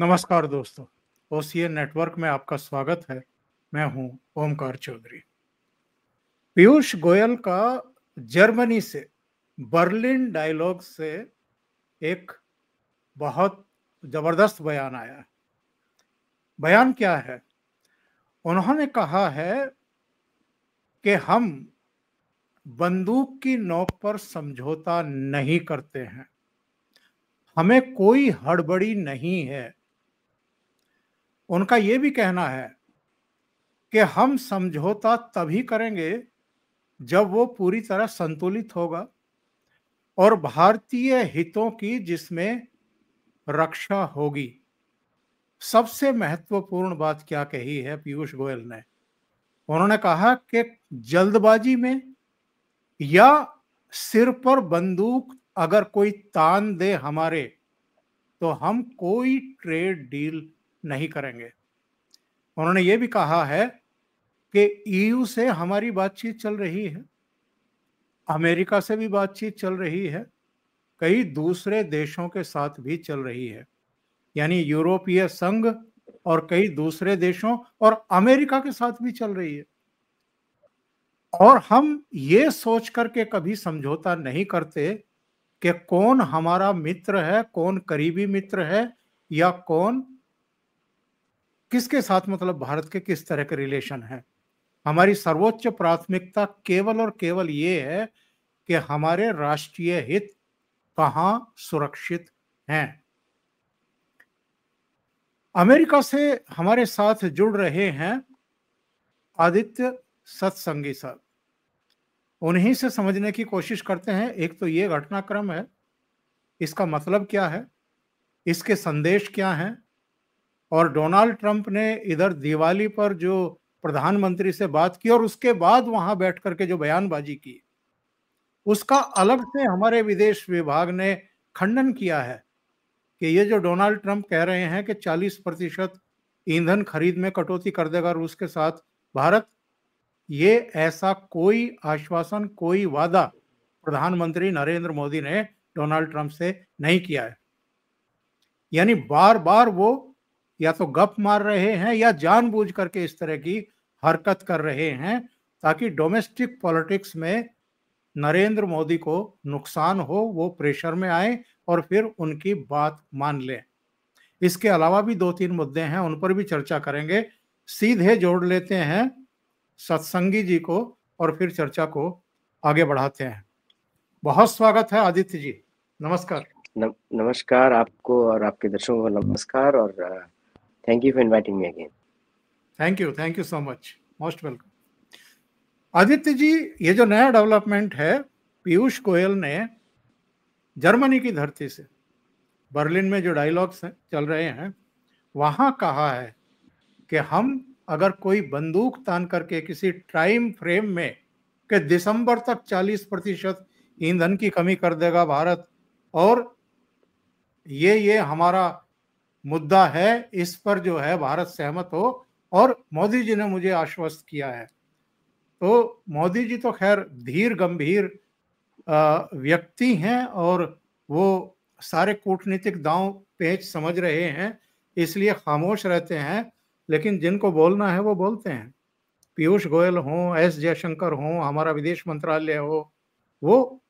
नमस्कार दोस्तों, OCN network में आपका स्वागत है। मैं हूं ओमकार चौधरी। पीयूष गोयल का जर्मनी से बर्लिन डायलॉग से एक बहुत जबरदस्त बयान आया है। बयान क्या है? उन्होंने कहा है कि हम बंदूक की नोक पर समझौता नहीं करते हैं, हमें कोई हड़बड़ी नहीं है। उनका यह भी कहना है कि हम समझौता तभी करेंगे जब वो पूरी तरह संतुलित होगा और भारतीय हितों की जिसमें रक्षा होगी। सबसे महत्वपूर्ण बात क्या कही है पीयूष गोयल ने? उन्होंने कहा कि जल्दबाजी में या सिर पर बंदूक अगर कोई तान दे हमारे, तो हम कोई ट्रेड डील नहीं करेंगे। उन्होंने ये भी कहा है कि ईयू से हमारी बातचीत चल रही है, अमेरिका से भी बातचीत चल रही है, कई दूसरे देशों के साथ भी चल रही है, यानी यूरोपीय संघ और कई दूसरे देशों और अमेरिका के साथ भी चल रही है। और हम ये सोच करके कभी समझौता नहीं करते कि कौन हमारा मित्र है, कौन करीबी मित्र है, या कौन किसके साथ, मतलब भारत के किस तरह के रिलेशन है। हमारी सर्वोच्च प्राथमिकता केवल और केवल ये है कि हमारे राष्ट्रीय हित कहां सुरक्षित हैं। अमेरिका से हमारे साथ जुड़ रहे हैं आदित्य सत्संगी साहब। उन्हीं से समझने की कोशिश करते हैं। एक तो ये घटनाक्रम है, इसका मतलब क्या है, इसके संदेश क्या हैं, और डोनाल्ड ट्रंप ने इधर दिवाली पर जो प्रधानमंत्री से बात की और उसके बाद वहां बैठ करके जो बयानबाजी की, उसका अलग से हमारे विदेश विभाग ने खंडन किया है कि ये जो डोनाल्ड ट्रंप कह रहे हैं कि 40% ईंधन खरीद में कटौती कर देगा रूस के साथ भारत, ये ऐसा कोई आश्वासन, कोई वादा प्रधानमंत्री नरेंद्र मोदी ने डोनाल्ड ट्रंप से नहीं किया है। यानी बार बार वो या तो गप मार रहे हैं या जानबूझ करके इस तरह की हरकत कर रहे हैं ताकि डोमेस्टिक पॉलिटिक्स में नरेंद्र मोदी को नुकसान हो, वो प्रेशर में आए और फिर उनकी बात मान लें। इसके अलावा भी 2-3 मुद्दे हैं, उन पर भी चर्चा करेंगे। सीधे जोड़ लेते हैं सत्संगी जी को और फिर चर्चा को आगे बढ़ाते हैं। बहुत स्वागत है आदित्य जी, नमस्कार। नमस्कार आपको और आपके दर्शकों को नमस्कार, और thank you for inviting me again. Thank you so much, most welcome. Aditya ji, ये जो नया डेवलपमेंट है, पीयूष गोयल ने जर्मनी की धरती से बर्लिन में जो डायलॉग्स चल रहे हैं वहां कहा है कि हम अगर कोई बंदूक तान करके किसी टाइम फ्रेम में कि दिसंबर तक 40% ईंधन की कमी कर देगा भारत, और ये हमारा मुद्दा है, इस पर जो है भारत सहमत हो, और मोदी जी ने मुझे आश्वस्त किया है। तो मोदी जी तो खैर धीर गंभीर व्यक्ति हैं और वो सारे कूटनीतिक दांव पेच समझ रहे हैं, इसलिए खामोश रहते हैं, लेकिन जिनको बोलना है वो बोलते हैं। पीयूष गोयल हों, एस जयशंकर हों, हमारा विदेश मंत्रालय हो, वो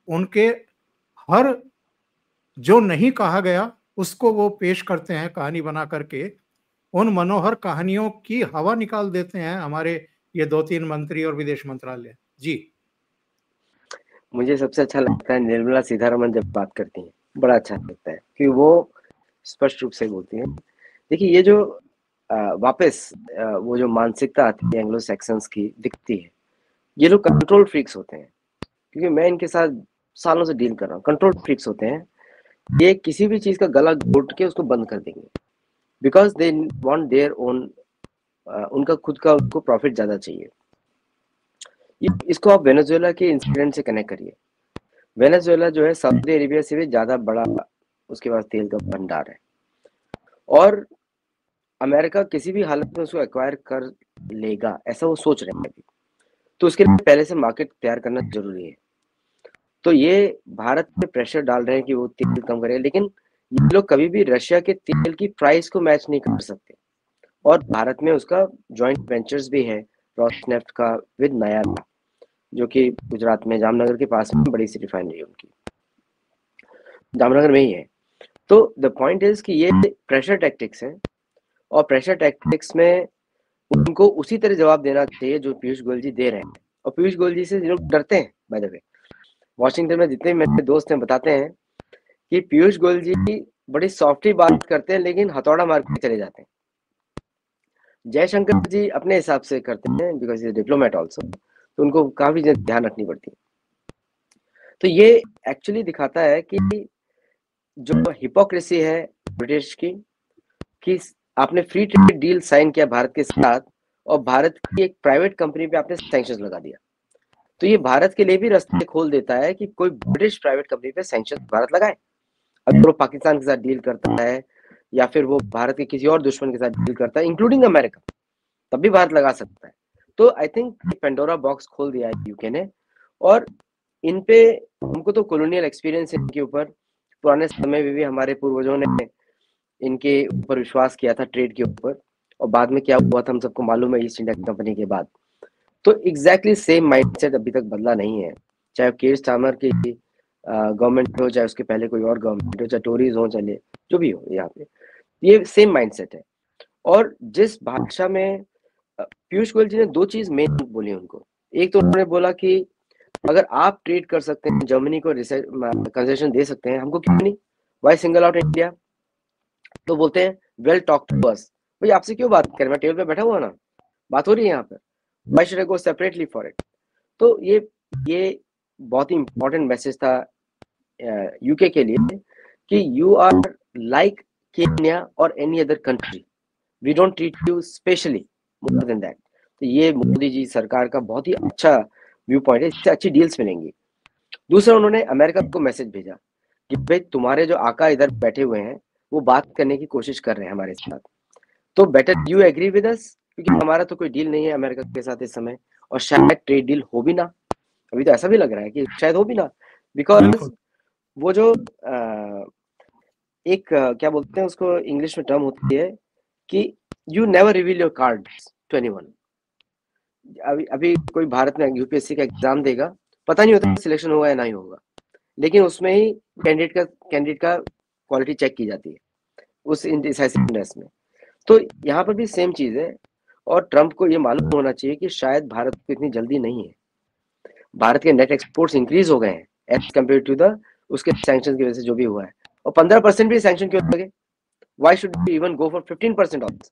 उनके हर जो नहीं कहा गया उसको वो पेश करते हैं कहानी बना करके। उन मनोहर कहानियों की हवा निकाल देते हैं हमारे ये 2-3 मंत्री और विदेश मंत्रालय जी। मुझे सबसे अच्छा लगता है निर्मला सीतारमण जब बात करती हैं, बड़ा अच्छा लगता है कि वो स्पष्ट रूप से बोलती हैं। देखिए, ये जो वापस वो जो मानसिकता आती है एंग्लो सैक्सन्स की दिखती है, ये लोग कंट्रोल फ्रीक्स होते हैं, क्योंकि मैं इनके साथ सालों से डील कर रहा हूँ। कंट्रोल फ्रीक्स होते हैं, ये किसी भी चीज का गला घोट के उसको बंद कर देंगे, because they want their own, उनका खुद का उनको प्रॉफिट ज्यादा चाहिए। इसको आप वेनेजुएला के इंसिडेंट से कनेक्ट करिए। वेनेजुएला जो है सऊदी अरेबिया से भी ज्यादा बड़ा उसके पास तेल का भंडार है, और अमेरिका किसी भी हालत में उसको एक्वायर कर लेगा ऐसा वो सोच रहे हैं अभी। तो उसके लिए पहले से मार्केट तैयार करना जरूरी है। तो ये भारत पे प्रेशर डाल रहे हैं कि वो तेल कम करे, लेकिन ये लोग कभी भी रशिया के तेल की प्राइस को मैच नहीं कर सकते। और भारत में उसका जॉइंट वेंचर्स भी है रोसनेफ्ट का विद नयारा, जो कि गुजरात में जामनगर के पास में बड़ी सी रिफाइनरी है उनकी, जामनगर में ही है। तो द पॉइंट इज कि ये प्रेशर टैक्टिक्स है, और प्रेशर टैक्टिक्स में उनको उसी तरह जवाब देना चाहिए जो पीयूष गोयल जी दे रहे हैं। और पीयूष गोयल जी से ये लोग डरते हैं। बाय द वे, वॉशिंगटन में जितने मेरे दोस्त हैं बताते हैं कि पीयूष गोयल जी बड़ी सॉफ्टली बात करते हैं, लेकिन हथौड़ा मार के चले जाते हैं। जयशंकर जी अपने हिसाब से करते हैं, बिकॉज इज डिप्लोमेट ऑल्सो, तो उनको काफी ध्यान रखनी पड़ती है। तो ये एक्चुअली दिखाता है कि जो हिपोक्रेसी है ब्रिटिश की, कि आपने फ्री ट्रेड डील साइन किया भारत के साथ, और भारत की एक प्राइवेट कंपनी पे आपने सैंक्शंस लगा दिया। तो ये भारत के लिए भी रास्ते खोल देता है कि कोई ब्रिटिश प्राइवेट कंपनी पे सैंक्शंस भारत लगाए। अगर वो पाकिस्तान के साथ डील करता है, या फिर वो भारत के किसी और दुश्मन के साथ डील करता है, इंक्लूडिंग अमेरिका, तब भी भारत लगा सकता है। तो आई थिंक पेंडोरा बॉक्स खोल दिया है यूके ने। और इन पे हमको तो कॉलोनियल एक्सपीरियंस है इनके ऊपर, पुराने समय में भी हमारे पूर्वजों ने इनके ऊपर विश्वास किया था ट्रेड के ऊपर, और बाद में क्या हुआ था हम सबको मालूम है ईस्ट इंडिया कंपनी के बाद। तो एग्जैक्टली सेम माइंडसेट अभी तक बदला नहीं है, चाहे केर स्टार्मर की गवर्नमेंट हो, चाहे उसके पहले कोई और गवर्नमेंट हो, चाहे टोरीज हो, चले जो भी हो, यहाँ पे ये सेम माइंडसेट है। और जिस भाषा में पीयूष गोयल जी ने दो चीज मेन बोली उनको, एक तो उन्होंने बोला कि अगर आप ट्रेड कर सकते हैं, जर्मनी को कंसेशन दे सकते हैं, हमको क्यों नहीं, वाई सिंगल आउट इंडिया। तो बोलते हैं वेल टॉक टू अस, भाई आपसे क्यों बात करें, मैं टेबल पे बैठा हुआ ना, बात हो रही है यहाँ पर, why should I go separately for it. तो ये बहुत ही इंपॉर्टेंट मैसेज था यूके के लिए कि यू आर लाइक केन्या और any other country, we don't treat you specially more than that. तो ये मोदी जी सरकार का बहुत ही अच्छा व्यू पॉइंट है, इससे अच्छी डील्स मिलेंगी। दूसरा, उन्होंने अमेरिका को मैसेज भेजा कि भाई तुम्हारे जो आका इधर बैठे हुए हैं वो बात करने की कोशिश कर रहे हैं हमारे साथ, तो better you agree with us, क्योंकि हमारा तो कोई डील नहीं है अमेरिका के साथ इस समय, और शायद ट्रेड डील हो भी ना, अभी तो ऐसा भी लग रहा है कि शायद हो भी ना, बिकॉज वो जो एक क्या बोलते हैं उसको, इंग्लिश में टर्म होती है कि you never reveal your cards to anyone. अभी कोई भारत में यूपीएससी का एग्जाम देगा, पता नहीं होता सिलेक्शन होगा या नहीं होगा, लेकिन उसमें ही कैंडिडेट का क्वालिटी चेक की जाती है उस इंडिसाइसिवनेस में। तो यहाँ पर भी सेम चीज है, और ट्रम्प को ये मालूम होना चाहिए कि शायद भारत को इतनी जल्दी नहीं है। भारत के नेट एक्सपोर्ट्स इंक्रीज हो गए हैं एज कम्पेयर टू द उसके सैंक्शन की वजह से जो भी हुआ है, और 15% भी सैंक्शन क्यों लगे, why should we even go for 15% off,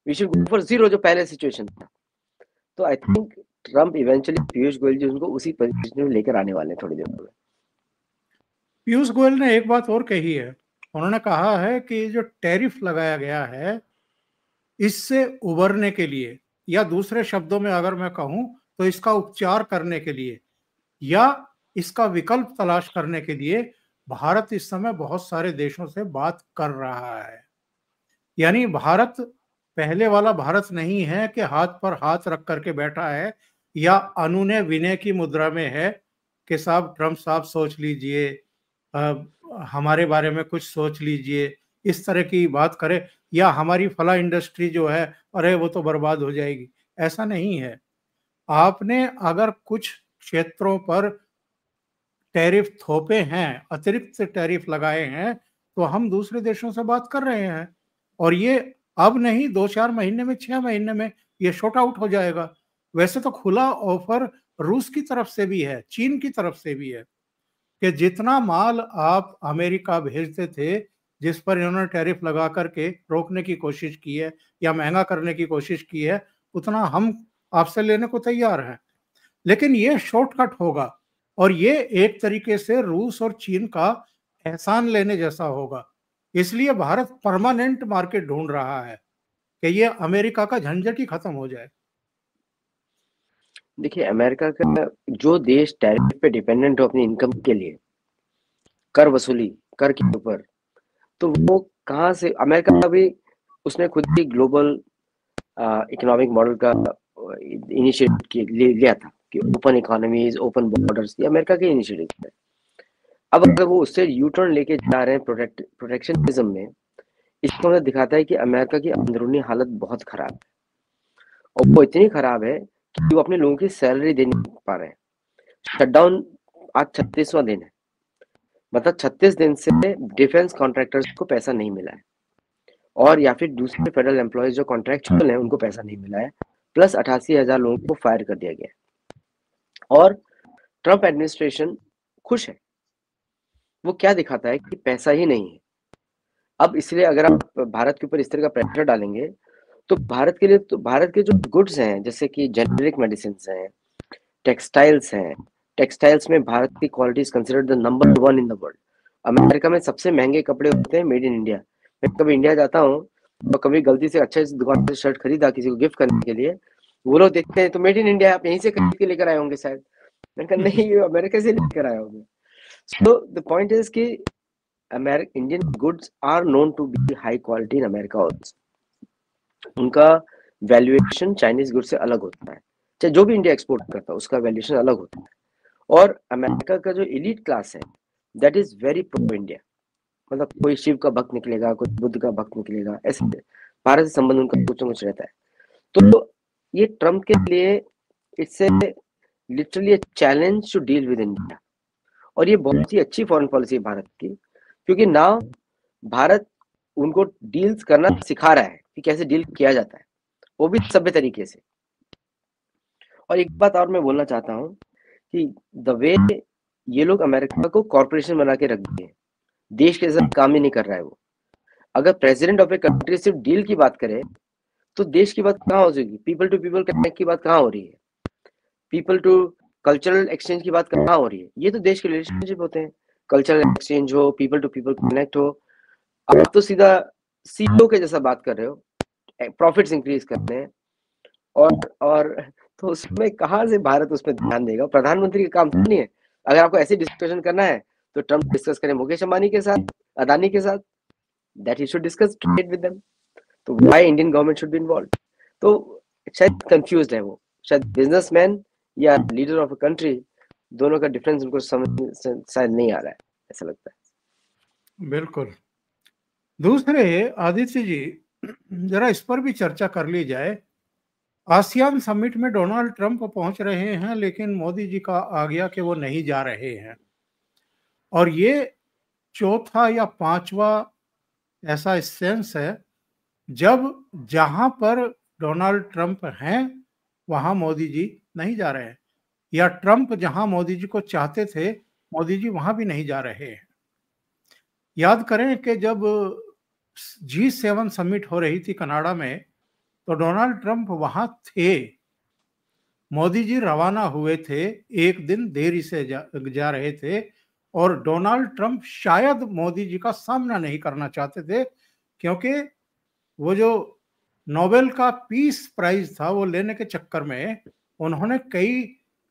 we should go for 0 जो पहले सिचुएशन था। तो I think Trump eventually Piyush Goyal ji उनको उसी पोजीशन में लेकर आने वाले हैं थोड़ी देर में। पीयूष गोयल ने एक बात और कही है, उन्होंने कहा है कि जो टैरिफ लगाया गया है इससे उबरने के लिए, या दूसरे शब्दों में अगर मैं कहूं तो इसका उपचार करने के लिए या इसका विकल्प तलाश करने के लिए भारत इस समय बहुत सारे देशों से बात कर रहा है। यानी भारत पहले वाला भारत नहीं है कि हाथ पर हाथ रख करके बैठा है या अनुनय विनय की मुद्रा में है कि साहब ट्रम्प साहब सोच लीजिए, हमारे बारे में कुछ सोच लीजिए, इस तरह की बात करे, या हमारी फला इंडस्ट्री जो है अरे वो तो बर्बाद हो जाएगी। ऐसा नहीं है। आपने अगर कुछ क्षेत्रों पर टैरिफ थोपे हैं, अतिरिक्त टैरिफ लगाए हैं, तो हम दूसरे देशों से बात कर रहे हैं, और ये अब नहीं 2-4 महीने में, 6 महीने में ये शॉर्ट आउट हो जाएगा। वैसे तो खुला ऑफर रूस की तरफ से भी है, चीन की तरफ से भी है कि जितना माल आप अमेरिका भेजते थे, जिस पर इन्होंने टैरिफ लगा करके रोकने की कोशिश की है या महंगा करने की कोशिश की है, उतना हम आपसे लेने को तैयार हैं। लेकिन ये शॉर्टकट होगा, और ये एक तरीके से रूस और चीन का एहसान लेने जैसा होगा। इसलिए भारत परमानेंट मार्केट ढूंढ रहा है कि ये अमेरिका का झंझट ही खत्म हो जाए। देखिए, अमेरिका का जो देश टैरिफ पे डिपेंडेंट हो अपनी इनकम के लिए, कर वसूली, कर के ऊपर, तो वो कहाँ से, अमेरिका का भी उसने खुद ही ग्लोबल इकोनॉमिक मॉडल का इनिशिएटिव लिया था कि ओपन इकोनॉमीज, ओपन बॉर्डर्स, ये अमेरिका के इनिशिएटिव है। अब अगर वो उससे यू टर्न लेके जा रहे हैं प्रोटेक्शनिज्म में, इसको हमें दिखाता है कि अमेरिका की अंदरूनी हालत बहुत खराब है, और वो इतनी खराब है कि वो अपने लोगों की सैलरी दे नहीं पा रहे हैं। शटडाउन आज 36वां दिन है, मतलब 36 दिन से डिफेंस कॉन्ट्रैक्टर्स को पैसा नहीं मिला है, और या फिर दूसरे फेडरल एम्प्लॉयज जो कॉन्ट्रैक्चुअल हैं उनको पैसा नहीं मिला है, प्लस 88,000 लोगों को फायर कर दिया गया है। और ट्रंप एडमिनिस्ट्रेशन खुश है। वो क्या दिखाता है कि पैसा ही नहीं है। अब इसलिए अगर आप भारत के ऊपर इस तरह का प्रेशर डालेंगे तो भारत के लिए, तो भारत के जो गुड्स हैं जैसे कि जेनेरिक मेडिसिन हैं, टेक्सटाइल्स हैं, टेक्सटाइल्स में भारत की quality is considered the number 1 in the world. America में सबसे महंगे कपड़े होते हैं मेड इन इंडिया। मैं कभी इंडिया जाता हूँ तो कभी गलती से अच्छे दुकान से शर्ट खरीदा किसी को गिफ्ट करने के लिए, वो लोग देखते हैं तो मेड इन इंडिया, आप यहीं से खरीद के लेकर आए होंगे शायद। मैंने कहा नहीं, ये अमेरिका से लेकर आए होंगे। सो द पॉइंट इज कि Indian goods are known to be high quality in America also. उनका वैल्यूएशन चाइनीज गुड से अलग होता है, चाहे जो भी इंडिया एक्सपोर्ट करता है उसका वैल्यूएशन अलग होता है। और अमेरिका का जो एलीट क्लास है that is very pro India, मतलब कोई शिव का भक्त निकलेगा, कोई बुद्ध का भक्त निकलेगा, ऐसे भारत से संबंध उनका कुछ न कुछ रहता है। तो ये ट्रम्प के लिए it's a literally a challenge to deal with India, और ये बहुत ही अच्छी फॉरेन पॉलिसी है भारत की, क्योंकि नाउ भारत उनको डील्स करना सिखा रहा है कि कैसे डील किया जाता है, वो भी सभ्य तरीके से। और एक बात और मैं बोलना चाहता हूँ कि द वे ये लोग अमेरिका को कॉर्पोरेशन बना के रख दिए, देश के साथ काम ही नहीं कर रहा है वो। अगर प्रेसिडेंट ऑफ ए कंट्री सिर्फ डील की बात करे तो देश की बात कहाँ हो जाएगी? पीपल टू पीपल कनेक्ट की बात कहाँ हो रही है? पीपल टू कल्चरल एक्सचेंज की बात कहाँ हो रही है? ये तो देश के रिलेशनशिप होते हैं, कल्चरल एक्सचेंज हो, पीपल टू पीपल कनेक्ट हो। आप तो सीधा सीईओ के जैसा बात कर रहे हो, प्रॉफिट्स इंक्रीज करने हैं, और तो उसमें कहाँ से भारत उसमें ध्यान देगा? प्रधानमंत्री का काम तो नहीं है। अगर आपको ऐसी डिस्कशन करना है तो ट्रम्प डिस्कस करें मुकेश अंबानी के साथ, अदानी के साथ, that he should discuss trade with them. तो why Indian government should be involve? तो शायद कंफ्यूज्ड है वो, शायद बिजनेसमैन या लीडर ऑफ अ कंट्री, दोनों का डिफरेंस उनको समझ शायद नहीं आ रहा है, ऐसा लगता है। बिल्कुल। दूसरे आदित्य जी, जरा इस पर भी चर्चा कर ली जाए। आसियान समिट में डोनाल्ड ट्रंप पहुंच रहे हैं, लेकिन मोदी जी का आ गया कि वो नहीं जा रहे हैं, और ये चौथा या पांचवा ऐसा सेंस है जब जहां पर डोनाल्ड ट्रंप हैं वहां मोदी जी नहीं जा रहे हैं, या ट्रंप जहां मोदी जी को चाहते थे मोदी जी वहां भी नहीं जा रहे हैं। याद करें कि जब G7 समिट हो रही थी कनाडा में, तो डोनाल्ड ट्रंप वहां थे, मोदी जी रवाना हुए थे, एक दिन देरी से जा रहे थे, और डोनाल्ड ट्रंप शायद मोदी जी का सामना नहीं करना चाहते थे, क्योंकि वो जो नोबेल का पीस प्राइज था वो लेने के चक्कर में उन्होंने कई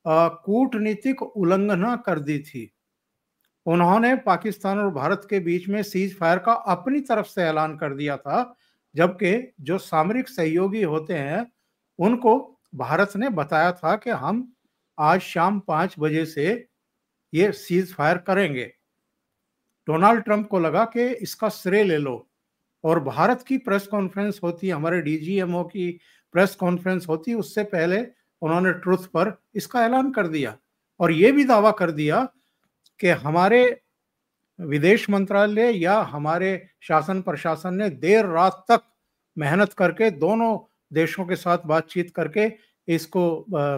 कूटनीतिक उल्लंघना कर दी थी। उन्होंने पाकिस्तान और भारत के बीच में सीज फायर का अपनी तरफ से ऐलान कर दिया था, जबकि जो सामरिक सहयोगी होते हैं उनको भारत ने बताया था कि हम आज शाम 5 बजे से ये सीज फायर करेंगे। डोनाल्ड ट्रंप को लगा कि इसका श्रेय ले लो, और भारत की प्रेस कॉन्फ्रेंस होती, हमारे डीजीएमओ की प्रेस कॉन्फ्रेंस होती, उससे पहले उन्होंने ट्रुथ पर इसका ऐलान कर दिया, और ये भी दावा कर दिया कि हमारे विदेश मंत्रालय या हमारे शासन प्रशासन ने देर रात तक मेहनत करके दोनों देशों के साथ बातचीत करके इसको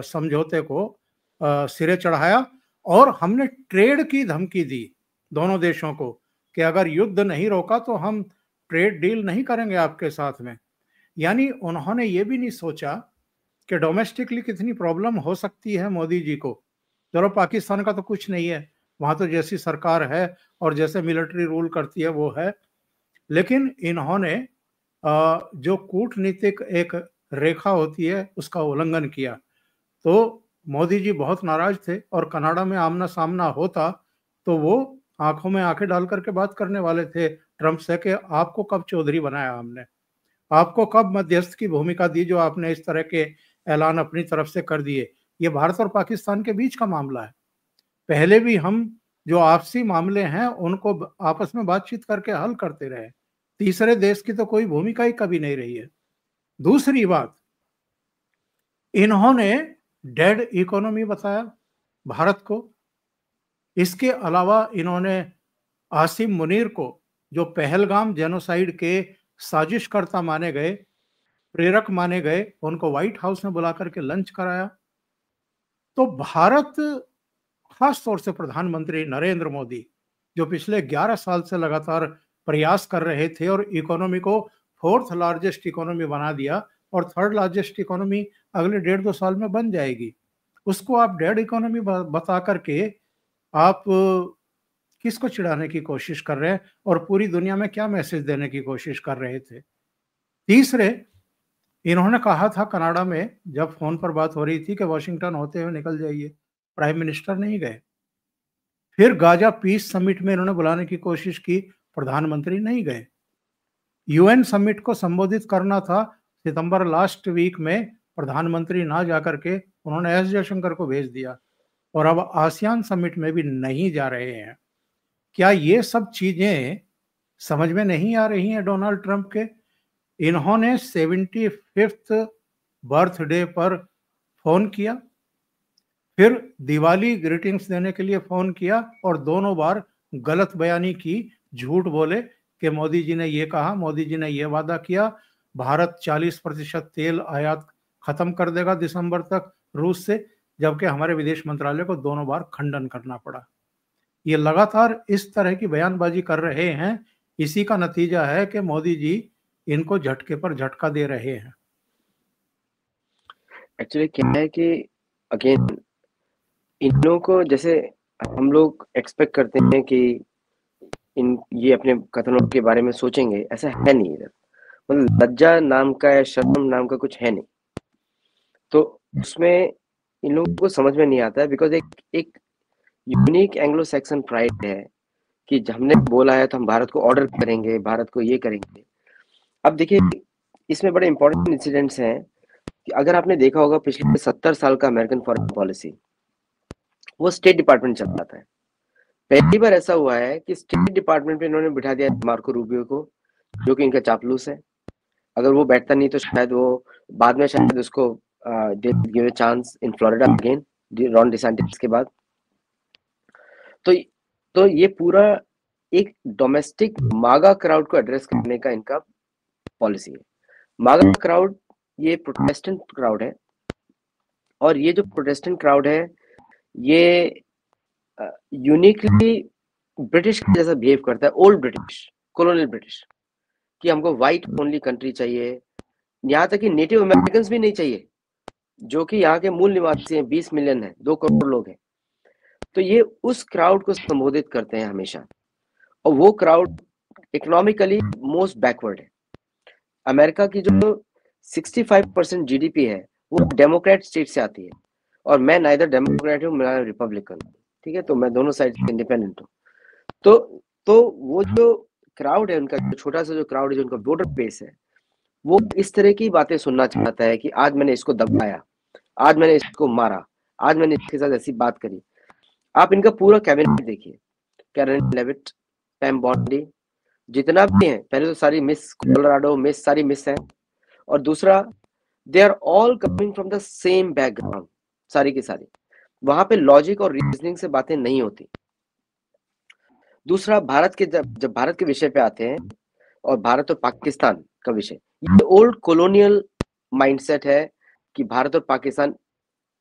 समझौते को सिरे चढ़ाया, और हमने ट्रेड की धमकी दी दोनों देशों को कि अगर युद्ध नहीं रोका तो हम ट्रेड डील नहीं करेंगे आपके साथ में। यानी उन्होंने ये भी नहीं सोचा कि डोमेस्टिकली कितनी प्रॉब्लम हो सकती है मोदी जी को। चलो पाकिस्तान का तो कुछ नहीं है, वहां तो जैसी सरकार है और जैसे मिलिट्री रूल करती है वो है, लेकिन इन्होंने जो कूटनीतिक एक रेखा होती है उसका उल्लंघन किया। तो मोदी जी बहुत नाराज थे, और कनाडा में आमना सामना होता तो वो आंखों में आंखें डाल करके बात करने वाले थे ट्रंप से कि आपको कब चौधरी बनाया हमने, आपको कब मध्यस्थ की भूमिका दी जो आपने इस तरह के ऐलान अपनी तरफ से कर दिए। ये भारत और पाकिस्तान के बीच का मामला है। पहले भी हम जो आपसी मामले हैं उनको आपस में बातचीत करके हल करते रहे। तीसरे देश की तो कोई भूमिका ही कभी नहीं रही है। दूसरी बात, इन्होंने डेड इकोनॉमी बताया भारत को। इसके अलावा इन्होंने आसिम मुनीर को, जो पहलगाम जेनोसाइड के साजिशकर्ता माने गए, प्रेरक माने गए, उनको व्हाइट हाउस में बुला करके लंच कराया। तो भारत, खास तौर से प्रधानमंत्री नरेंद्र मोदी, जो पिछले 11 साल से लगातार प्रयास कर रहे थे और इकोनॉमी को फोर्थ लार्जेस्ट इकोनॉमी बना दिया और थर्ड लार्जेस्ट इकोनॉमी अगले 1.5-2 साल में बन जाएगी, उसको आप डेड इकोनॉमी बता करके आप किसको चिढ़ाने की कोशिश कर रहे हैं और पूरी दुनिया में क्या मैसेज देने की कोशिश कर रहे थे। तीसरे, इन्होंने कहा था कनाडा में, जब फोन पर बात हो रही थी, कि वॉशिंगटन होते हुए निकल जाइए। प्राइम मिनिस्टर नहीं गए। फिर गाजा पीस समिट में इन्होंने बुलाने की कोशिश की, प्रधानमंत्री नहीं गए। यूएन समिट को संबोधित करना था सितंबर लास्ट वीक में, प्रधानमंत्री ना जाकर के उन्होंने एस जयशंकर को भेज दिया। और अब आसियान समिट में भी नहीं जा रहे हैं। क्या ये सब चीजें समझ में नहीं आ रही हैं डोनाल्ड ट्रंप के? इन्होंने 75th बर्थडे पर फोन किया, फिर दिवाली ग्रीटिंग्स देने के लिए फोन किया और दोनों बार गलत बयानी की, झूठ बोले कि मोदी जी ने ये कहा, मोदी जी ने ये वादा किया, भारत 40% तेल आयात खत्म कर देगा दिसंबर तक रूस से, जबकि हमारे विदेश मंत्रालय को दोनों बार खंडन करना पड़ा। ये लगातार इस तरह की बयानबाजी कर रहे हैं। इसी का नतीजा है कि मोदी जी इनको झटके पर झटका दे रहे हैं। एक्चुअली क्या है कि अगेन इन लोगों को, जैसे हम लोग एक्सपेक्ट करते हैं कि ये अपने कथनों के बारे में सोचेंगे, ऐसा है नहीं इधर। मतलब लज्जा नाम का या शर्म नाम का कुछ है नहीं। तो उसमें इन लोगों को समझ में नहीं आता है, बिकॉज एक यूनिक एंग्लो सैक्सन प्राइड है कि हमने बोला है तो हम भारत को ऑर्डर करेंगे, भारत को ये करेंगे। अब देखिए, इसमें बड़े इंपॉर्टेंट इंसिडेंट्स हैं कि अगर आपने देखा होगा पिछले 70 साल का अमेरिकन फॉरेन पॉलिसी, वो स्टेट डिपार्टमेंट चलाता है। पहली बार ऐसा हुआ है कि स्टेट डिपार्टमेंट पे इन्होंने बिठा दिया मार्को रूबियो को, जो कि इनका चापलूस है। अगर वो बैठता नहीं तो शायद वो बाद में शायद उसको give a chance in Florida again, Ron DeSantis के बाद। तो ये पूरा एक डोमेस्टिक मागा क्राउड को एड्रेस करने का इनका पॉलिसी है। मागा क्राउड ये प्रोटेस्टेंट क्राउड है, और ये जो प्रोटेस्टेंट क्राउड है ये यूनिकली ब्रिटिश जैसा बिहेव करता है, ओल्ड ब्रिटिश, कॉलोनियल ब्रिटिश, कि हमको व्हाइट ओनली कंट्री चाहिए। यहाँ तक कि नेटिव अमेरिकन भी नहीं चाहिए, जो कि यहाँ के मूल निवासी हैं, 20 मिलियन है, 2 करोड़ लोग हैं। तो ये उस क्राउड को संबोधित करते हैं हमेशा, और वो क्राउड इकोनॉमिकली मोस्ट बैकवर्ड है। अमेरिका की जो 65% जीडीपी है वो डेमोक्रेट स्टेट से आती है, और मैं नाइदर डेमोक्रेट हूँ मैं रिपब्लिकन, ठीक है, तो मैं दोनों साइड से इंडिपेंडेंट हूँ। तो वो जो क्राउड है उनका, जो छोटा सा जो क्राउड है, जो उनका वोटर बेस है, वो इस तरह की बातें सुनना चाहता है कि आज मैंने इसको दबाया, आज मैंने इसको मारा, आज मैंने इसके साथ ऐसी बात करी। आप इनका पूरा कैबिनेट देखिए, कैरन लेविट, पैम बॉन्डी, जितना भी है, पहले तो सारी मिस कोलोराडो मिस, सारी मिस है, और दूसरा they are all coming from the same background, सारी की सारी। वहां पे लॉजिक और रीजनिंग से बातें नहीं होती। दूसरा, भारत के जब भारत के विषय पे आते हैं, और भारत और पाकिस्तान का विषय, ये ओल्ड कॉलोनियल माइंडसेट है कि भारत और पाकिस्तान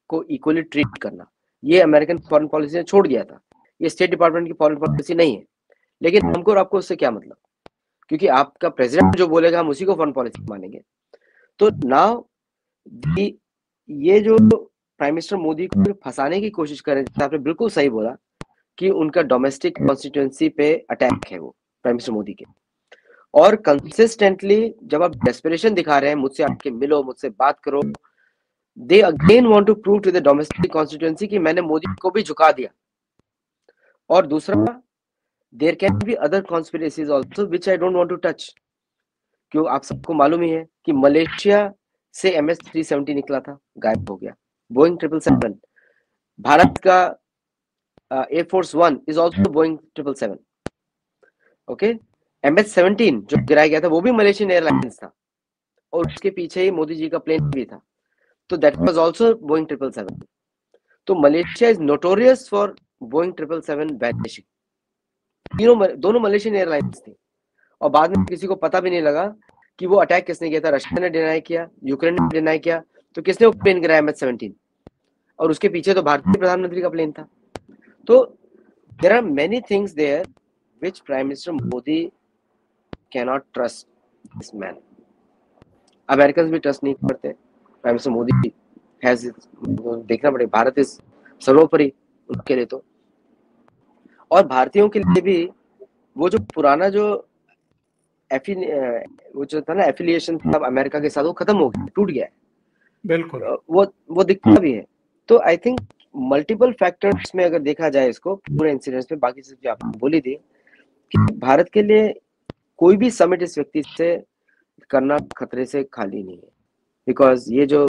को इक्वली ट्रीट करना। ये अमेरिकन फॉरेन पॉलिसी ने छोड़ दिया था, ये स्टेट डिपार्टमेंट की फॉरेन पॉलिसी नहीं है। लेकिन हमको और आपको उससे क्या मतलब, क्योंकि आपका प्रेसिडेंट जो बोलेगा हम उसी को फॉरेन पॉलिसी मानेंगे। तो नाउ ये जो प्राइम मिनिस्टर मोदी को फंसाने की कोशिश कर रहे हैं, आपने बिल्कुल सही बोला कि उनका डोमेस्टिक कॉन्स्टिट्यूएंसी पे अटैक है वो प्राइम मिनिस्टर मोदी के। और कंसिस्टेंटली जब आप डेस्परेशन दिखा रहे हैं, मुझसे आके मिलो, मुझसे बात करो, they again want to prove to the domestic constituency कि मैंने मोदी को भी झुका दिया। और दूसरा, there can be other conspiracies also which I don't want to touch. क्यों, आप सबको मालूम ही है कि मलेशिया से MS-370 निकला था, गायब हो गया। बोइंग 777 भारत का Air Force One is also Boeing 777. Okay, MH17 जो गिराया गया था वो भी मलेशियन एयरलाइंस था, और उसके पीछे ही मोदी जी का प्लेन भी था, तो दैट वाज आल्सो Boeing 777. तो Malaysia is notorious for Boeing 777 vanishing. दोनों मलेशियन एयरलाइंस थी, और बाद में किसी को पता भी नहीं लगा कि वो अटैक किसने किया था. रशिया ने डिनाई किया, यूक्रेन ने डिनाई किया, तो किसने वो प्लेन गिराया MH17, और उसके पीछे तो भारतीय प्रधानमंत्री का प्लेन था. तो there are many things there which prime minister Modi cannot trust this man. American भी ट्रस्ट नहीं करते. प्राइम मिनिस्टर मोदी हैज, देखना पड़ेगा, भारत इज सर्वोपरि उनके लिए तो. और भारतीयों के लिए भी वो जो पुराना जो वो जो था ना एफिलिएशन था अमेरिका के साथ, वो खत्म हो गया, टूट गया है. बिल्कुल, वो दिखता भी है. तो आई थिंक मल्टीपल फैक्टर्स में अगर देखा जाए इसको पूरे इंसिडेंट्स में, बाकी चीजें आपने बोली थी कि भारत के लिए कोई भी समिट इस व्यक्ति से करना खतरे से खाली नहीं है. बिकॉज ये जो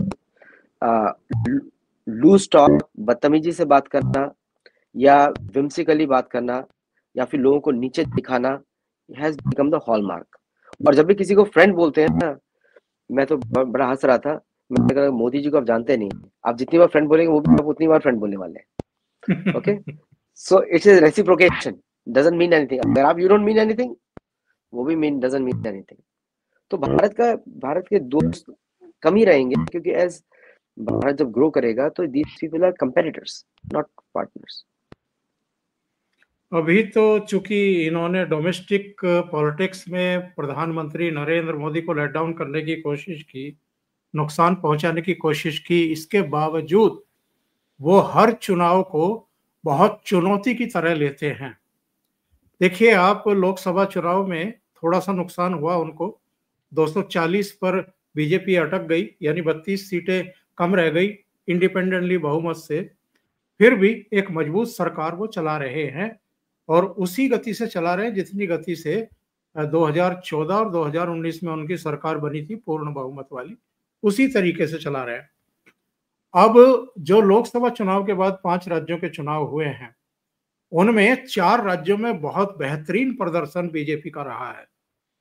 लूज टॉक, बदतमीजी से बात करना या विम्सिकली बात करना या फिर लोगों को नीचे दिखाना हैज बिकम द हॉलमार्क. और जब भी किसी को फ्रेंड बोलते हैं ना, मैं तो बड़ा हंस रहा था. मैंने कहा मोदी जी को आप जानते नहीं, आप जितनी बार फ्रेंड बोलेंगे वो भी आप उतनी बार फ्रेंड बोलने वाले हैं. Okay, so it's is reciprocation, doesn't mean anything. अगर आप यू डोंट मीन एनीथिंग, वो भी डजंट मीन एनीथिंग. तो भारत के दोस्त कम ही रहेंगे, क्योंकि एज भारत जब ग्रो करेगा तो these people are competitors, not partners. अभी तो चूंकि इन्होंने डोमेस्टिक पॉलिटिक्स में प्रधानमंत्री नरेंद्र मोदी को लेट डाउन करने की कोशिश की, नुकसान पहुंचाने की कोशिश की, इसके बावजूद वो हर चुनाव को बहुत चुनौती की तरह लेते हैं. देखिए, आप लोकसभा चुनाव में थोड़ा सा नुकसान हुआ उनको, 240 पर बीजेपी अटक गई, यानी 32 सीटें कम रह गई इंडिपेंडेंटली बहुमत से. फिर भी एक मजबूत सरकार वो चला रहे हैं, और उसी गति से चला रहे हैं जितनी गति से 2014 और 2019 में उनकी सरकार बनी थी पूर्ण बहुमत वाली, उसी तरीके से चला रहे हैं. अब जो लोकसभा चुनाव के बाद 5 राज्यों के चुनाव हुए हैं, उनमें 4 राज्यों में बहुत बेहतरीन प्रदर्शन बीजेपी का रहा है.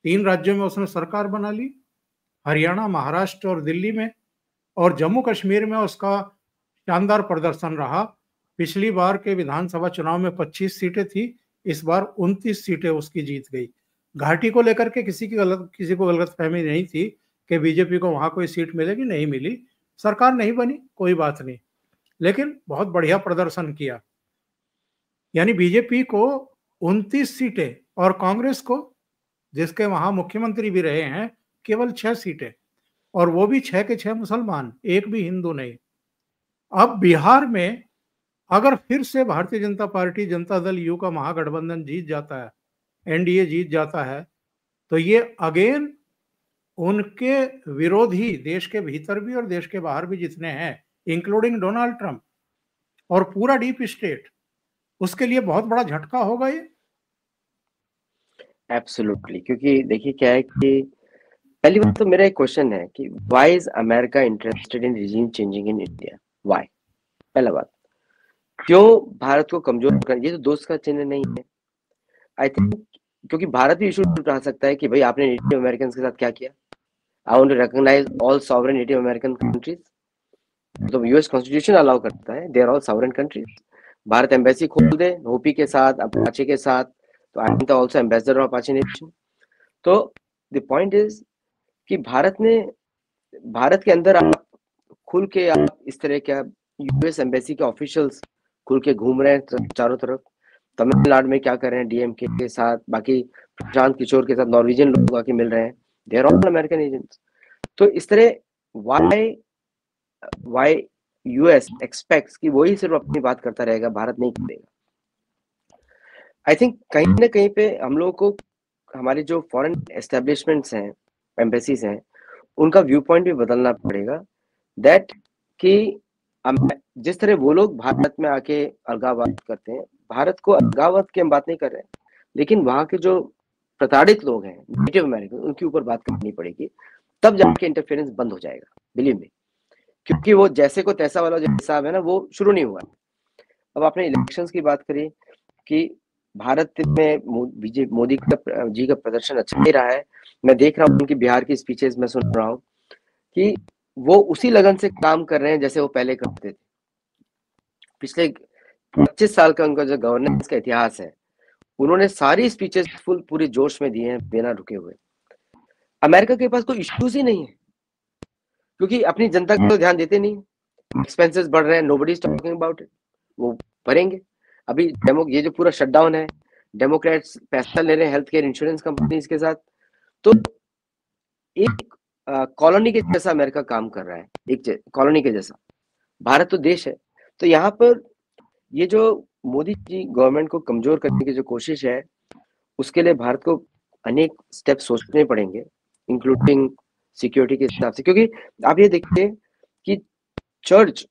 3 राज्यों में उसने सरकार बना ली, हरियाणा, महाराष्ट्र और दिल्ली में, और जम्मू कश्मीर में उसका शानदार प्रदर्शन रहा. पिछली बार के विधानसभा चुनाव में 25 सीटें थी, इस बार 29 सीटें उसकी जीत गई. घाटी को लेकर के किसी को गलतफहमी नहीं थी कि बीजेपी को वहां कोई सीट मिलेगी, नहीं मिली. सरकार नहीं बनी, कोई बात नहीं, लेकिन बहुत बढ़िया प्रदर्शन किया. यानी बीजेपी को 29 सीटें और कांग्रेस को, जिसके वहां मुख्यमंत्री भी रहे हैं, केवल 6 सीटें, और वो भी 6 के 6 मुसलमान, एक भी हिंदू नहीं. अब बिहार में अगर फिर से भारतीय जनता पार्टी, जनता दल यू का महागठबंधन जीत जाता है, एनडीए जीत जाता है, तो ये अगेन उनके विरोधी देश के भीतर भी और देश के बाहर भी जितने हैं, इंक्लूडिंग डोनाल्ड ट्रंप और पूरा डीप स्टेट, उसके लिए बहुत बड़ा झटका होगा ये. एब्सोल्युटली, क्योंकि देखिए क्या है कि पहली बात तो मेरा एक क्वेश्चन है कि why is America interested in regime changing in India. Why? पहला बात, क्यों भारत को कमजोर कर, ये तो दोस्त का चिन्ह नहीं है. आई थिंक क्योंकि भारत भी इशू उठा सकता है कि भाई आपने नेटिव अमेरिकन के साथ क्या किया. I want to recognise all sovereign native American countries. तो यूएस कॉन्स्टिट्यूशन अलाउ करता है, they are all sovereign countries. Bharat embassy खोल दे होपी के साथ, अपाचे के साथ, तो I am also ambassador of Apache nation. तो द पॉइंट इज कि भारत के अंदर आप खुल के, आप इस तरह के यूएस एम्बेसी के ऑफिशियल्स खुल के घूम रहे हैं चारों तरफ. तमिलनाडु में क्या कर रहे हैं डीएमके के साथ, बाकी प्रशांत किशोर के साथ नॉर्वेजियन लोग आके मिल रहे हैं, they are all American agents. तो इस तरह व्हाई यूएस एक्सपेक्ट्स कि वही सिर्फ अपनी बात करता रहेगा, भारत नहीं करेगा. आई थिंक कहीं ना कहीं पे हम लोगों को हमारे जो फॉरेन एस्टेब्लिशमेंट्स हैं, एम्बेसीज हैं, उनका व्यू पॉइंट भी बदलना पड़ेगा. दैट कि जिस तरह वो लोग भारत में आके अलगाववाद करते हैं, भारत को अलगाववाद की हम बात नहीं कर रहे हैं, लेकिन वहां के जो प्रताड़ित लोग हैं नेटिव अमेरिकन, उनके ऊपर बात करनी पड़ेगी, तब जाके इंटरफेरेंस बंद हो जाएगा, बिलीव मी. क्योंकि वो जैसे को तैसा वाला जो हिसाब है ना, वो शुरू नहीं हुआ. अब आपने इलेक्शंस की बात करी कि भारत में मोदी जी का प्रदर्शन अच्छा ही रहा है। मैं देख रहा हूँ उनकी बिहार की स्पीचेस में सुन रहा हूँ कि वो उसी लगन से काम कर रहे हैं जैसे वो पहले करते थे। पिछले 25 साल का उनका जो गवर्नेंस का इतिहास है, उन्होंने सारी स्पीचेस पूरे जोश में दिए हैं बिना रुके हुए। अमेरिका के पास कोई इश्यूज ही नहीं है क्योंकि अपनी जनता को ध्यान देते नहीं, एक्सपेंसेस बढ़ रहे हैं, nobody is talking about it, वो भरेंगे। अभी ये जो पूरा शटडाउन है, डेमोक्रेट्स पैसा ले रहे हैं हेल्थ केयर इंश्योरेंस कंपनीज के साथ, तो एक कॉलोनी के जैसा अमेरिका काम कर रहा है, एक कॉलोनी के जैसा। भारत तो देश है, तो यहाँ पर ये जो मोदी जी गवर्नमेंट को कमजोर करने की जो कोशिश है, उसके लिए भारत को अनेक स्टेप सोचने पड़ेंगे, इंक्लूडिंग सिक्योरिटी के हिसाब से। क्योंकि आप ये देखिए कि चर्च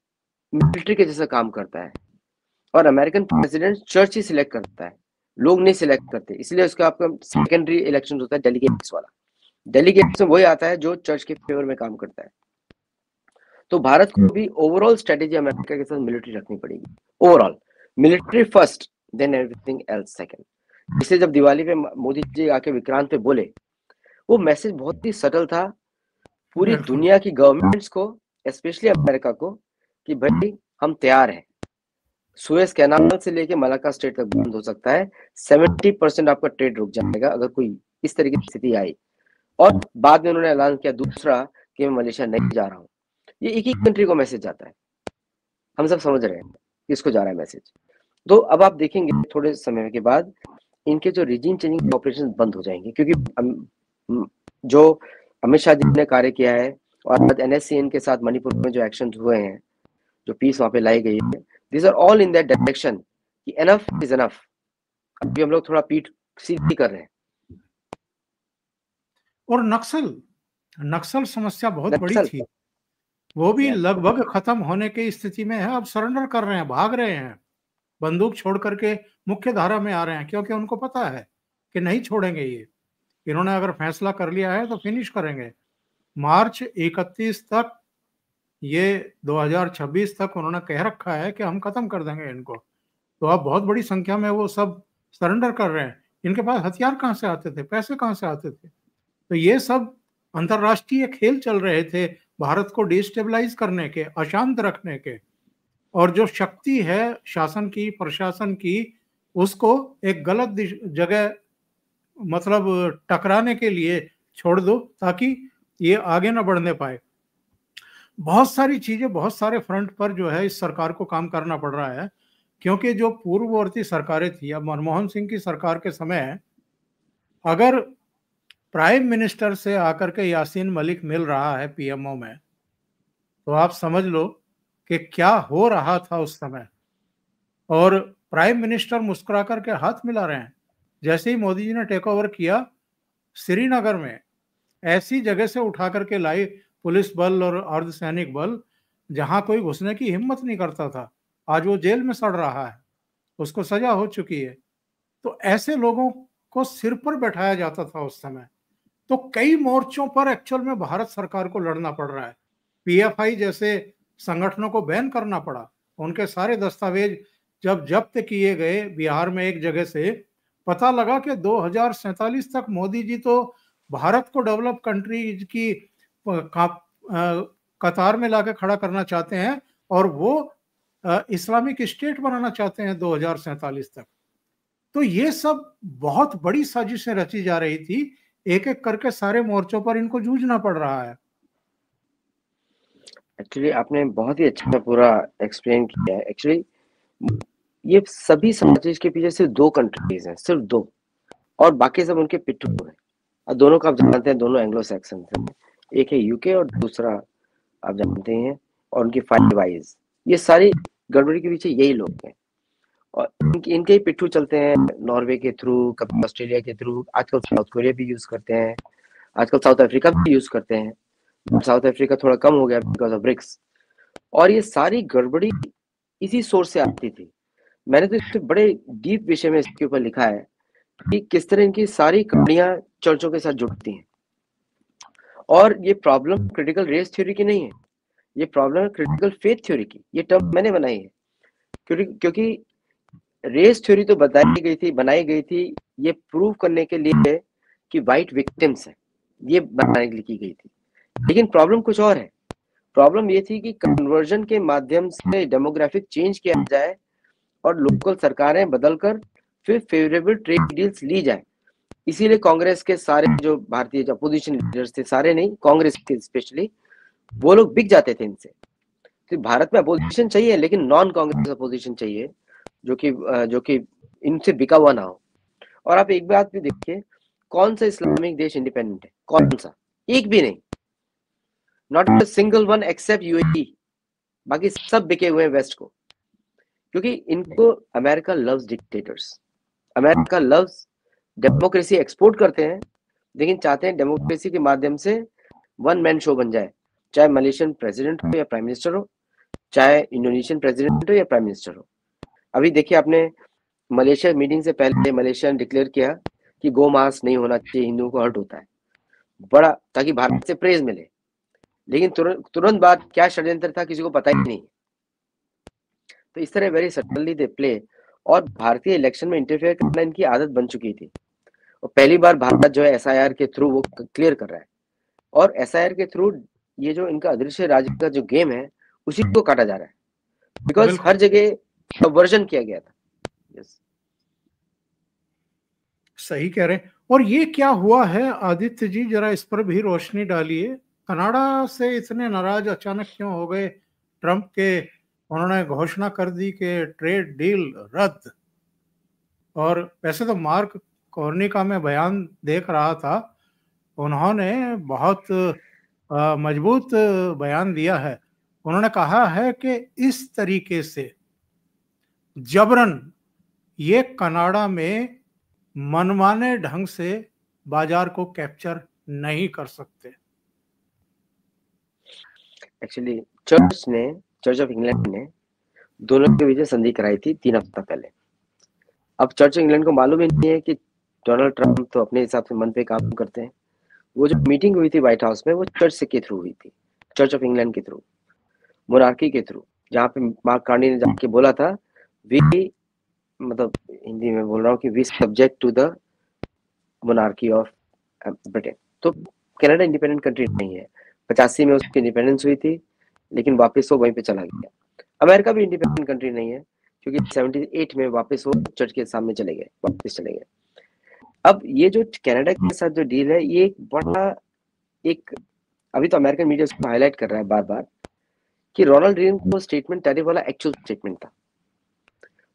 मिलिट्री के जैसा काम करता है और अमेरिकन प्रेसिडेंट चर्च ही सिलेक्ट करता है, लोग नहीं सिलेक्ट करते। इसलिए उसका आपका सेकेंडरी इलेक्शन होता है डेलीगेट्स वाला। डेलीगेट्स में वही आता है जो चर्च के फेवर में काम करता है। तो भारत को भी ओवरऑल स्ट्रेटेजी अमेरिका के साथ मिलिट्री रखनी पड़ेगी, overall military first then everything else second. इसलिए जब दिवाली पे मोदी जी आके विक्रांत पे बोले, वो मैसेज बहुत ही सटल था पूरी दुनिया की गवर्नमेंट्स को, स्पेशली अमेरिका को, कि भाई हम तैयार हैं। सुएज कैनाल से लेके मलाक्का स्ट्रेट तक बंद हो सकता है, 70% आपका ट्रेड रुक जाएगा अगर कोई इस तरह की स्थिति आई। और बाद में उन्होंने ऐलान किया दूसरा कि मैं मलेशिया नहीं जा रहा हूँ। ये एक ही कंट्री को मैसेज जाता है, हम सब समझ रहे हैं किसको जा रहा है मैसेज। तो अब आप देखेंगे थोड़े समय के बाद इनके जो रीजन चेंजिंग ऑपरेशन बंद हो जाएंगे, क्योंकि जो अमित शाह जी ने कार्य किया है और NSCN के साथ मणिपुर में जो एक्शन हुए हैं, जो पीस वहां पे लाई गई है, this are all in that direction कि एनफ इज एनफ। अभी हम लोग थोड़ा पीठ सीधी कर रहे हैं। और नक्सल समस्या बहुत बड़ी थी, वो भी लगभग खत्म होने की स्थिति में है। अब सरेंडर कर रहे हैं, भाग रहे हैं, बंदूक छोड़ करके मुख्य धारा में आ रहे हैं, क्योंकि उनको पता है कि नहीं छोड़ेंगे ये। इन्होंने अगर फैसला कर लिया है तो फिनिश करेंगे। मार्च 31 तक, ये 2026 तक उन्होंने कह रखा है कि हम खत्म कर देंगे इनको। तो अब बहुत बड़ी संख्या में वो सब सरेंडर कर रहे हैं। इनके पास हथियार कहाँ से आते थे, पैसे कहाँ से आते थे? तो ये सब अंतरराष्ट्रीय खेल चल रहे थे भारत को डिस्टेबलाइज करने के, अशांत रखने के। और जो शक्ति है शासन की, प्रशासन की, उसको एक गलत जगह मतलब टकराने के लिए छोड़ दो ताकि ये आगे ना बढ़ने पाए। बहुत सारी चीजें, बहुत सारे फ्रंट पर जो है इस सरकार को काम करना पड़ रहा है, क्योंकि जो पूर्ववर्ती सरकारें थी, अब मनमोहन सिंह की सरकार के समय अगर प्राइम मिनिस्टर से आकर के यासीन मलिक मिल रहा है PMO में, तो आप समझ लो कि क्या हो रहा था उस समय। और प्राइम मिनिस्टर मुस्कुरा करके हाथ मिला रहे हैं। जैसे ही मोदी जी ने टेक ओवर किया, श्रीनगर में ऐसी जगह से उठा करके लाई पुलिस बल और अर्धसैनिक बल जहां कोई घुसने की हिम्मत नहीं करता था। आज वो जेल में सड़ रहा है, उसको सजा हो चुकी है। तो ऐसे लोगों को सिर पर बैठाया जाता था उस समय। तो कई मोर्चों पर एक्चुअल में भारत सरकार को लड़ना पड़ रहा है। PFI जैसे संगठनों को बैन करना पड़ा, उनके सारे दस्तावेज जब जब्त किए गए बिहार में एक जगह से, पता लगा कि 2047 तक मोदी जी तो भारत को डेवलप कंट्री की कतार में लाके खड़ा करना चाहते हैं और वो इस्लामिक स्टेट बनाना चाहते हैं 2047 तक। तो ये सब बहुत बड़ी साजिशें रची जा रही थी, एक एक करके सारे मोर्चों पर इनको जूझना पड़ रहा है। एक्चुअली आपने बहुत ही अच्छा पूरा एक्सप्लेन किया है। एक्चुअली ये सभी साजिश के पीछे सिर्फ 2 कंट्रीज हैं, सिर्फ 2, और बाकी सब उनके पिट्ठू हैं। और दोनों का आप जानते हैं, दोनों एंग्लो सैक्सन हैं। एक है UK और दूसरा आप जानते हैं, और उनकी 5 आइज। ये सारी गड़बड़ी के पीछे यही लोग हैं और इनके ही पिट्ठू चलते हैं, नॉर्वे के थ्रू, कभी ऑस्ट्रेलिया के थ्रू, आजकल साउथ कोरिया भी यूज करते हैं, आजकल साउथ अफ्रीका भी यूज करते हैं। साउथ अफ्रीका थोड़ा कम हो गया बिकॉज ऑफ ब्रिक्स। और ये सारी गड़बड़ी इसी सोर्स से आती थी। मैंने तो इससे बड़े डीप विषय में इसके ऊपर लिखा है कि किस तरह इनकी सारी कहानियां चर्चों के साथ जुड़ती हैं। और ये प्रॉब्लम क्रिटिकल रेस थ्योरी की नहीं है, ये प्रॉब्लम है क्रिटिकल फेथ थ्योरी की। ये टर्म मैंने बनाई है क्योंकि रेस थ्योरी तो बनाई गई थी ये प्रूव करने के लिए कि वाइट विक्टिम्स हैं, ये बनाने के लिए की गई थी। लेकिन प्रॉब्लम कुछ और है। प्रॉब्लम ये थी कि कन्वर्जन के माध्यम से डेमोग्राफिक चेंज किया जाए और लोकल सरकारें बदलकर फिर फेवरेबल ट्रेड डील्स ली जाए। इसीलिए कांग्रेस के सारे जो भारतीय अपोजिशन लीडर्स थे, सारे नहीं, कांग्रेस के स्पेशली, वो लोग बिक जाते थे इनसे। तो भारत में अपोजिशन चाहिए, लेकिन नॉन कांग्रेस अपोजिशन चाहिए जो कि इनसे बिका हुआ ना हो। और आप एक बात भी देखिए, कौन सा इस्लामिक देश इंडिपेंडेंट है? कौन सा? एक भी नहीं, not a single one except UAE. बाकी सब बिके हुए हैं वेस्ट को, क्योंकि इनको America loves dictators, America loves democracy export करते हैं, लेकिन चाहते हैं डेमोक्रेसी के माध्यम से वन मैन शो बन जाए, चाहे मलेशियन प्रेसिडेंट हो या प्राइम मिनिस्टर हो, चाहे इंडोनेशियन प्रेसिडेंट हो या प्राइम मिनिस्टर हो। अभी देखिए, आपने मलेशिया मीटिंग से पहले मलेशिया ने डिक्लेयर किया कि गो मांस नहीं होना चाहिए, हिंदुओं को हर्ट होता है, बड़ा, ताकि भारत से प्रेज मिले। लेकिन तुरंत बाद क्या षड्यंत्र था किसी को पता ही नहीं। तो इस तरह वेरी सटनली दे प्ले, और भारतीय इलेक्शन में इंटरफेयर करना इनकी आदत बन चुकी थी। और पहली बार भारत जो है एसआईआर के थ्रू वो क्लियर कर रहा है, और एसआईआर के थ्रू ये जो इनका अदृश्य राज्य का जो गेम है उसी को काटा जा रहा है, बिकॉज हर जगह सबवर्जन किया गया था। यस, सही कह रहे हैं। और ये क्या हुआ है आदित्य जी, जरा इस पर भी रोशनी डालिए। कनाडा से इतने नाराज अचानक क्यों हो गए ट्रंप के? उन्होंने घोषणा कर दी कि ट्रेड डील रद्द। और वैसे तो मार्क कॉर्नी का मैं बयान देख रहा था, उन्होंने बहुत मजबूत बयान दिया है। उन्होंने कहा है कि इस तरीके से जबरन ये कनाडा में मनमाने ढंग से बाजार को कैप्चर नहीं कर सकते। एक्चुअली चर्च ऑफ इंग्लैंड ने दोनों के बीच संधि कराई थी 3 हफ्ता पहले। अब चर्च ऑफ इंग्लैंड को मालूम ही नहीं है कि डोनाल्ड ट्रंप तो अपने हिसाब से मन पे काम करते हैं। वो जो मीटिंग हुई थी व्हाइट हाउस में, वो चर्च के थ्रू हुई थी, चर्च ऑफ इंग्लैंड के थ्रू, मोनार्की के थ्रू, जहाँ पे मार्क कार्नी ने जाके बोला था, वी, मतलब हिंदी में बोल रहा हूँ कि we subject to the monarchy of Britain. तो कनाडा इंडिपेंडेंट कंट्री नहीं है। 85 में उसकी इंडिपेंडेंस हुई थी, लेकिन वापस वो वहीं पे चला गया। अमेरिका भी इंडिपेंडेंट कंट्री नहीं है, क्योंकि 78 में वापस वो चर्च के सामने वापस चले गए। अब ये जो कनाडा के साथ जो डील है, ये एक अभी तो अमेरिकन मीडिया उसको हाईलाइट कर रहा है बार बार कि रोनाल्ड रीगन को स्टेटमेंट टैरिफ वाला एक्चुअल स्टेटमेंट था,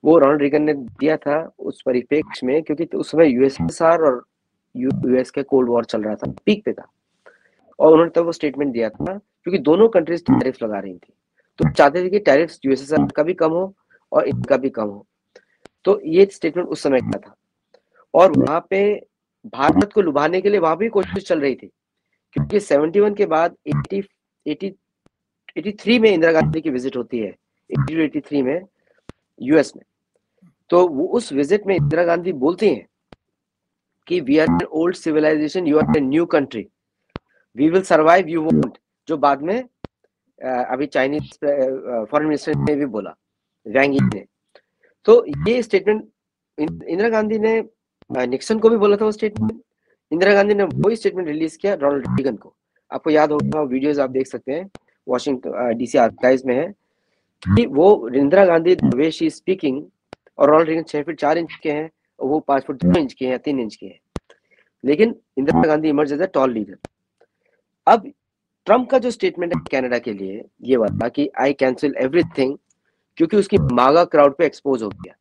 वो रोनाल्ड रीगन ने दिया था उस परिप्रेक्ष्य में, क्योंकि उस समय यूएसएसआर और यूएस का कोल्ड वॉर चल रहा था, पीक पे था, और उन्होंने तब वो स्टेटमेंट दिया था क्योंकि दोनों कंट्रीज टैरिफ लगा रही थी, तो चाहते थे कि टैरिफ यूएसएसआर का भी कम हो और इनका भी कम हो। तो ये स्टेटमेंट उस समय का था, और वहां पे भारत को लुभाने के लिए वहां भी कोशिश चल रही थी, क्योंकि 71 के बाद 83 में इंदिरा गांधी की विजिट होती है, 83 में यूएस में। तो वो उस विजिट में इंदिरा गांधी बोलती हैं कि we are an old civilisation, you are a new country, we will survive, you won't, जो बाद में अभी चाइनीज फॉरेन मिनिस्टर ने भी बोला, वैंग यी ने। तो ये स्टेटमेंट इंदिरा गांधी ने निक्सन को भी बोला था वो स्टेटमेंट, इंदिरा गांधी ने वही स्टेटमेंट रिलीज किया रोनाल्ड रीगन को। आपको याद होगा, वीडियोस आप देख सकते हैं, वॉशिंगटन डीसी आर्काइव्स में है, कि वो Indira Gandhi the way she is speaking, और रोनाल्ड रीगन 6 फीट 4 इंच के हैं, और वो 5 फीट 2 इंच के हैं या 3 इंच के हैं, लेकिन Indira Gandhi emerge as a tall leader. अब ट्रंप का जो स्टेटमेंट है कनाडा के लिए ये वाला कि आई कैंसिल एवरीथिंग, क्योंकि उसकी मागा क्राउड पे एक्सपोज हो गया।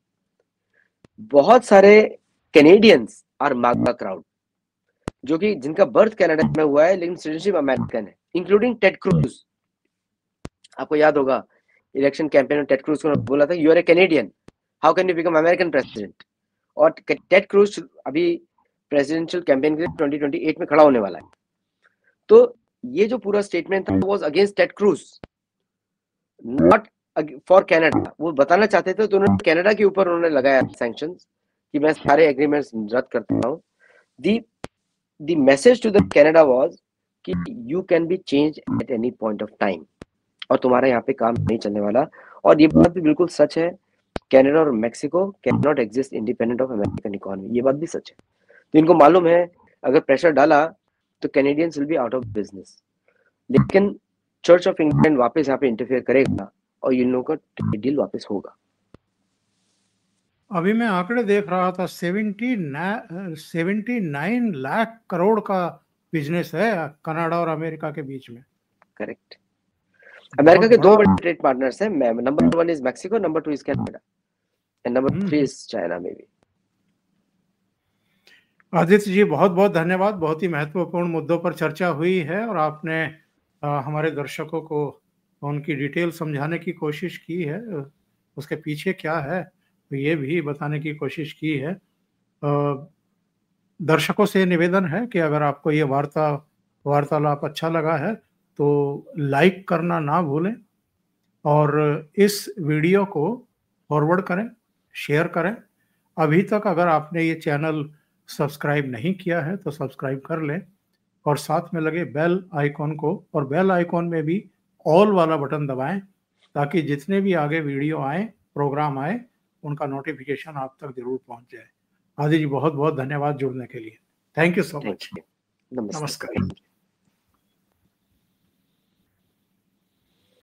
बहुत सारे कैनेडियंस और मागा क्राउड जो कि जिनका बर्थ कनाडा में हुआ है लेकिन सिटीजनशिप अमेरिकन है, इंक्लूडिंग टेड क्रूज। आपको याद होगा इलेक्शन कैंपेन में टेड क्रूज को बोला था, you are a Canadian, how can you become American president. और टेड क्रूज अभी प्रेसिडेंशियल कैंपेन के लिए 2028 में खड़ा होने वाला है। तो ये जो पूरा स्टेटमेंट था was against Ted Cruz, not for Canada. वो बताना चाहते थे, तो उन्होंने कनाडा के ऊपर उन्होंने लगाया सैंक्शंस कि मैं सारे एग्रीमेंट्स रद्द करता हूं। The message to the Canada was कि you can be changed at any point of time, और तुम्हारा यहाँ पे काम नहीं चलने वाला। और ये बात भी बिल्कुल सच है कनाडा और Mexico can not exist independent of American economy. ये बात भी सच है। तो इनको मालूम है अगर प्रेशर डाला तो Canadians will be out of business, लेकिन चर्च ऑफ इंग्लैंड वापस यहाँ पे इंटरफेयर करेगा और इन लोगों का ट्रेड डील वापस होगा। अभी मैं आंकड़े देख रहा था, 79 लाख करोड़ का बिजनेस है कनाडा और अमेरिका के बीच में। करेक्ट। अमेरिका के दो बड़ा बड़े ट्रेड पार्टनर्स हैं, number 1 is Mexico, number 2 is Canada and number 3 is China में भी। आदित्य जी, बहुत बहुत धन्यवाद। बहुत ही महत्वपूर्ण मुद्दों पर चर्चा हुई है और आपने हमारे दर्शकों को उनकी डिटेल समझाने की कोशिश की है, उसके पीछे क्या है तो ये भी बताने की कोशिश की है। दर्शकों से निवेदन है कि अगर आपको ये वार्तालाप अच्छा लगा है तो लाइक करना ना भूलें और इस वीडियो को फॉरवर्ड करें, शेयर करें। अभी तक अगर आपने ये चैनल सब्सक्राइब नहीं किया है तो सब्सक्राइब कर लें और साथ में लगे बेल आइकॉन को, और बेल आइकॉन में भी ऑल वाला बटन दबाएं ताकि जितने भी आगे वीडियो आए, प्रोग्राम आए, उनका नोटिफिकेशन आप तक जरूर पहुंच जाए। आदि जी, बहुत बहुत धन्यवाद जुड़ने के लिए। Thank you so much. नमस्कार।